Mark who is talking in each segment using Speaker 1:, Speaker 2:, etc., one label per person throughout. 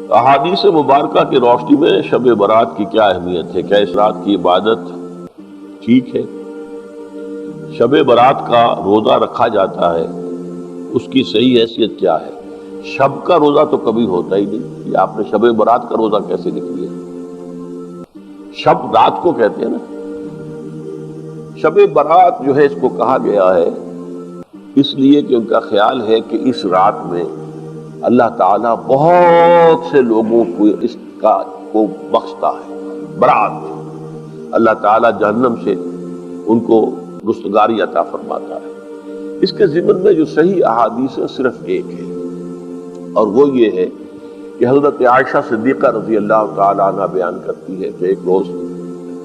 Speaker 1: احادیث مبارکہ کی روشنی میں شب برات کی کیا اہمیت ہے؟ کیا اس رات کی عبادت ٹھیک ہے؟ شب برات کا روزہ رکھا جاتا ہے، اس کی صحیح حیثیت کیا ہے؟ شب کا روزہ تو کبھی ہوتا ہی نہیں، یہ آپ نے شب برات کا روزہ کیسے لکھ لیا؟ شب رات کو کہتے ہیں نا۔ شب برات جو ہے اس کو کہا گیا ہے اس لیے کہ ان کا خیال ہے کہ اس رات میں اللہ تعالیٰ بہت سے لوگوں کو اس کا کو بخشتا ہے۔ برات، اللہ تعالیٰ جہنم سے ان کو رستگاری عطا فرماتا ہے۔ اس کے ضمن میں جو صحیح احادیث ہے صرف ایک ہے، اور وہ یہ ہے کہ حضرت عائشہ صدیقہ رضی اللہ تعالیٰ عنہ بیان کرتی ہے کہ ایک روز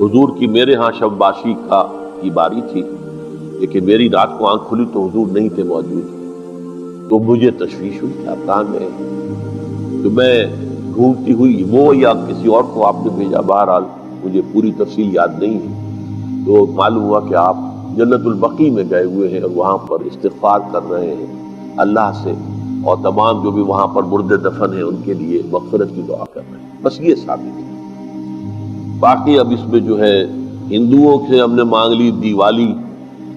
Speaker 1: حضور کی میرے ہاں شب باشی کی باری تھی، لیکن میری رات کو آنکھ کھلی تو حضور نہیں تھے موجود، تو مجھے تشویش ہوئی کہ آپ کہاں گئے؟ تو میں ڈھونڈتی ہوئی وہ یا کسی اور کو آپ نے بھیجا، بہرحال مجھے پوری تفصیل یاد نہیں ہے، تو معلوم ہوا کہ آپ جنت البقیع میں گئے ہوئے ہیں اور وہاں پر استغفار کر رہے ہیں اللہ سے، اور تمام جو بھی وہاں پر مردے دفن ہیں ان کے لیے مغفرت کی دعا کر رہے ہیں۔ بس یہ ثابت ہے۔ باقی اب اس میں جو ہے ہندوؤں سے ہم نے مانگ لی دیوالی،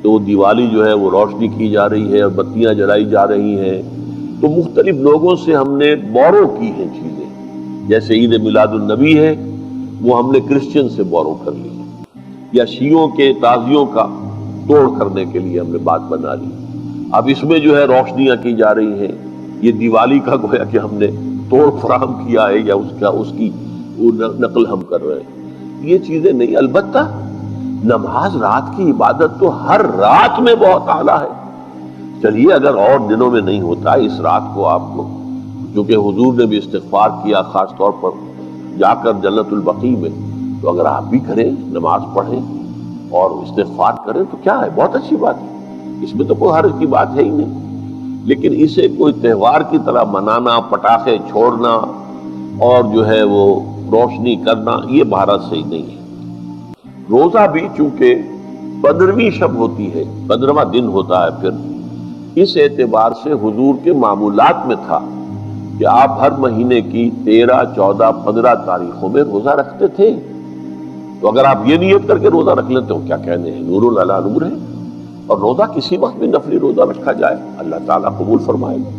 Speaker 1: تو وہ دیوالی جو ہے وہ روشنی کی جا رہی ہے اور بتیاں جلائی جا رہی ہیں، تو مختلف لوگوں سے ہم نے بورو کی ہیں چیزیں، جیسے عید میلاد النبی ہے وہ ہم نے کرسچن سے بورو کر لی، یا شیعوں کے تعزیوں کا توڑ کرنے کے لیے ہم نے بات بنا لی۔ اب اس میں جو ہے روشنیاں کی جا رہی ہیں، یہ دیوالی کا گویا کہ ہم نے توڑ فراہم کیا ہے یا اس کی نقل ہم کر رہے ہیں، یہ چیزیں نہیں۔ البتہ نماز رات کی عبادت تو ہر رات میں بہت اعلیٰ ہے۔ چلیے اگر اور دنوں میں نہیں ہوتا، اس رات کو آپ کو، کیونکہ حضور نے بھی استغفار کیا خاص طور پر جا کر جنت البقیع میں، تو اگر آپ بھی کریں، نماز پڑھیں اور استغفار کریں تو کیا ہے، بہت اچھی بات ہے، اس میں تو کوئی حرج کی بات ہے ہی نہیں۔ لیکن اسے کوئی تہوار کی طرح منانا، پٹاخے چھوڑنا اور جو ہے وہ روشنی کرنا، یہ بھارت صحیح نہیں ہے۔ روزہ بھی چونکہ 15ویں شب ہوتی ہے، 15واں دن ہوتا ہے، پھر اس اعتبار سے حضور کے معمولات میں تھا کہ آپ ہر مہینے کی 13، 14، 15 تاریخوں میں روزہ رکھتے تھے۔ تو اگر آپ یہ نیت کر کے روزہ رکھ لیتے ہو، کیا کہنے ہیں، نور علی نور ہے، اور روزہ کسی وقت بھی نفلی روزہ رکھا جائے اللہ تعالیٰ قبول فرمائے گا۔